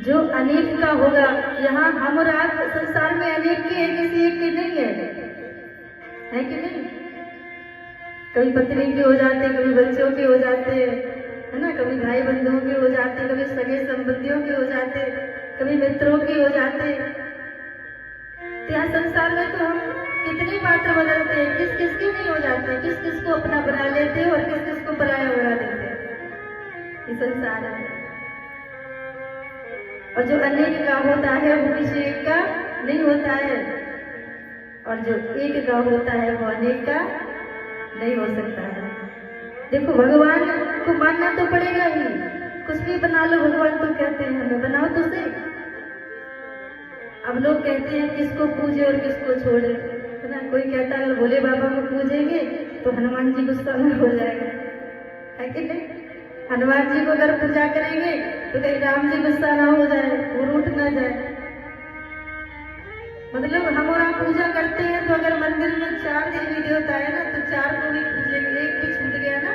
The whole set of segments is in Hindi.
जो अनेक का होगा, यहाँ हम और आप संसार में अनेक के हैं, किसी एक के नहीं है कि नहीं? कभी पत्नी के हो जाते, कभी बच्चों के हो जाते, है ना, कभी भाई बंधुओं के हो जाते, कभी सगे संबंधियों के हो जाते, कभी मित्रों के हो जाते। तो यहाँ संसार में तो हम कितने पात्र बदलते हैं, किस किस के नहीं हो जाते, किस किस को अपना बना लेते हैं और किस किस को पराया बना देते हैं। ये संसार है। और जो अनेक का होता है वो किसी एक का नहीं होता है, और जो एक का होता है वो अनेक का नहीं हो सकता है। देखो, भगवान को मानना तो पड़ेगा ही, कुछ भी बना लो भगवान तो कहते हैं हमें बनाओ तो सही। अब लोग कहते हैं किसको पूजे और किसको छोड़े, है ना। कोई कहता है अगर भोले बाबा को पूजेंगे तो हनुमान जी गुस्सा में हो जाएगा, है कि नहीं? हनुमान जी को अगर पूजा करेंगे तो कहीं राम जी गुस्सा ना हो जाए, वो रूठ ना जाए। मतलब हम और आप पूजा करते हैं तो अगर मंदिर में 4 देवी देवता है ना तो 4 को भी पूजेंगे। एक भी छूट गया ना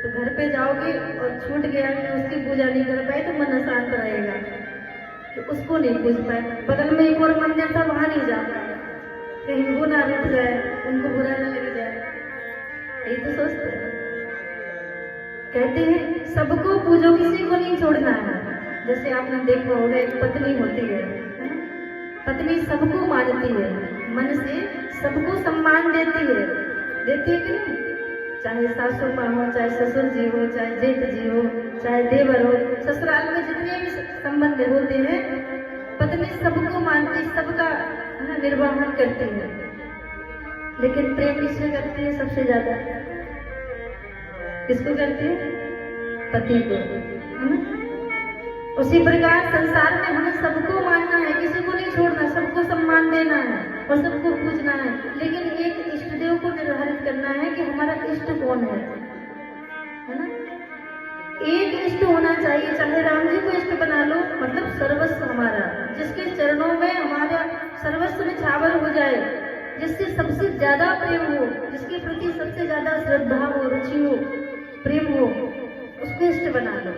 तो घर पे जाओगे और छूट गया कि उसकी पूजा नहीं कर पाए तो मन अशांत रहेगा कि उसको नहीं पूज पाए। बगल में एक और मंदिर था, वहां नहीं जा पाए, कहीं वो ना रूठ जाए, उनको बुरा ना लग जाए। यही तो सोचते हैं। कहते हैं सबको पूजो, किसी को नहीं छोड़ना है। जैसे आपने देखा होगा एक पत्नी होती है, पत्नी सबको मानती है, मन से सबको सम्मान देती है कि नहीं? चाहे सासू माँ हो, चाहे ससुर जी हो, चाहे जेठ जी हो, चाहे देवर हो, ससुराल में जितने भी संबंध होते हैं, पत्नी सबको मानती, सबका निर्वाहन करती है। लेकिन प्रेम किससे करती है सबसे ज्यादा? किसको करती है? पति को, है ना। उसी प्रकार संसार में हमें सबको मानना है, किसी को नहीं छोड़ना, सबको सम्मान देना है और सबको पूजना है। लेकिन एक इष्ट देव को निर्धारित करना है कि हमारा इष्ट कौन है ना। एक इष्ट होना चाहिए, चाहे राम जी को इष्ट बना लो, मतलब सर्वस्व हमारा, जिसके चरणों में हमारा सर्वस्व निछावर हो जाए, जिससे सबसे ज्यादा प्रेम हो, जिसके प्रति सबसे ज्यादा श्रद्धा हो, रुचि हो, प्रेम हो, उसको इष्ट बना लो।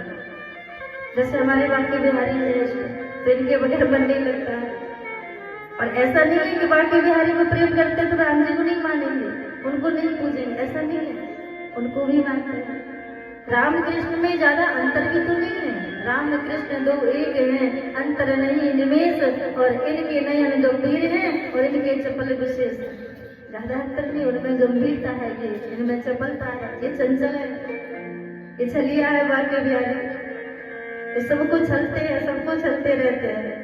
जैसे हमारे बाकी बिहारी है इष्ट, तो इनके बगैर मन नहीं लगता है। और ऐसा नहीं है कि बाकी बिहारी को प्रेम करते तो राम जी को नहीं मानेंगे, उनको नहीं पूजेंगे, ऐसा नहीं है, उनको भी मानते हैं। राम कृष्ण में ज्यादा अंतर भी तो नहीं है। राम कृष्ण दो एक हैं, अंतर नहीं निमेष, और इनके नयन गंभीर हैं और इनके चपल विशेष। ज्यादा अंतर नहीं, उनमें गंभीरता है, ये इनमें चपलता है, ये चंचल है, ये छलिया है। बाकी बिहारी ये सबको छलते हैं, सबको छलते रहते हैं।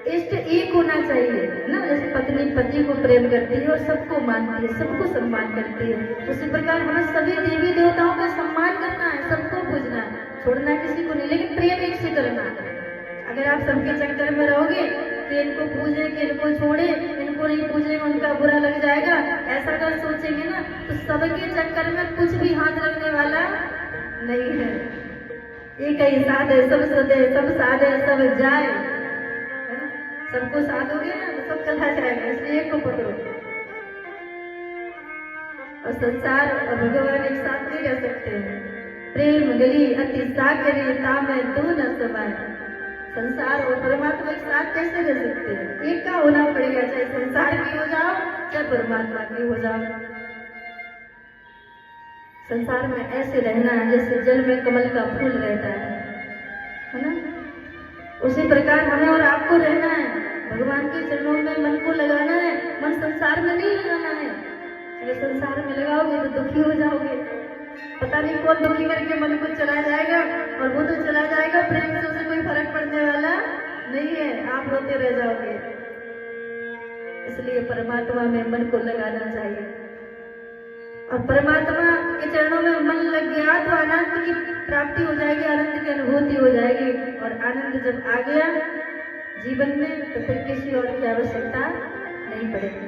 इष्ट एक होना चाहिए ना। जैसे पत्नी पति को प्रेम करती है और सबको मानती है, सबको सम्मान करती है, उसी प्रकार हमें सभी देवी देवताओं का सम्मान करना है, सबको पूजना है, छोड़ना किसी को नहीं, लेकिन प्रेम एक से करना है। अगर आप सबके चक्कर में रहोगे कि इनको पूजे, कि इनको छोड़े, इनको नहीं पूजे, उनका बुरा लग जाएगा, ऐसा अगर सोचेंगे ना तो सबके चक्कर में कुछ भी हाथ रखने वाला नहीं है। एक ही साथ है, सब सदे, सब साधे, सब जाए, है ना। सबको साथ हो गया ना तो सब चला जाएगा, इसलिए एक को पकड़ो। और संसार और भगवान एक साथ नहीं रह सकते हैं। प्रेम गली अति सागरी तामे तू न समाए। संसार और परमात्मा एक साथ कैसे रह सकते हैं? एक का होना पड़ेगा, चाहे संसार की हो जाओ चाहे परमात्मा की हो जाओ। संसार में ऐसे रहना है जैसे जल में कमल का फूल रहता है ना। उसी प्रकार हमें और आपको रहना है, भगवान के चरणों में मन को लगाना है, मन संसार में नहीं लगाना है। अगर संसार में लगाओगे तो दुखी हो जाओगे, पता नहीं कौन दुखी करके मन को चला जाएगा, और वो तो चला जाएगा, प्रेम से उसे कोई फर्क पड़ने वाला नहीं है, आप रोते रह जाओगे। इसलिए परमात्मा में मन को लगाना चाहिए, और परमात्मा के चरणों में मन लग गया तो आनंद की प्राप्ति हो जाएगी, आनंद की अनुभूति हो जाएगी। और आनंद जब आ गया जीवन में तो फिर किसी और की आवश्यकता नहीं पड़ेगी।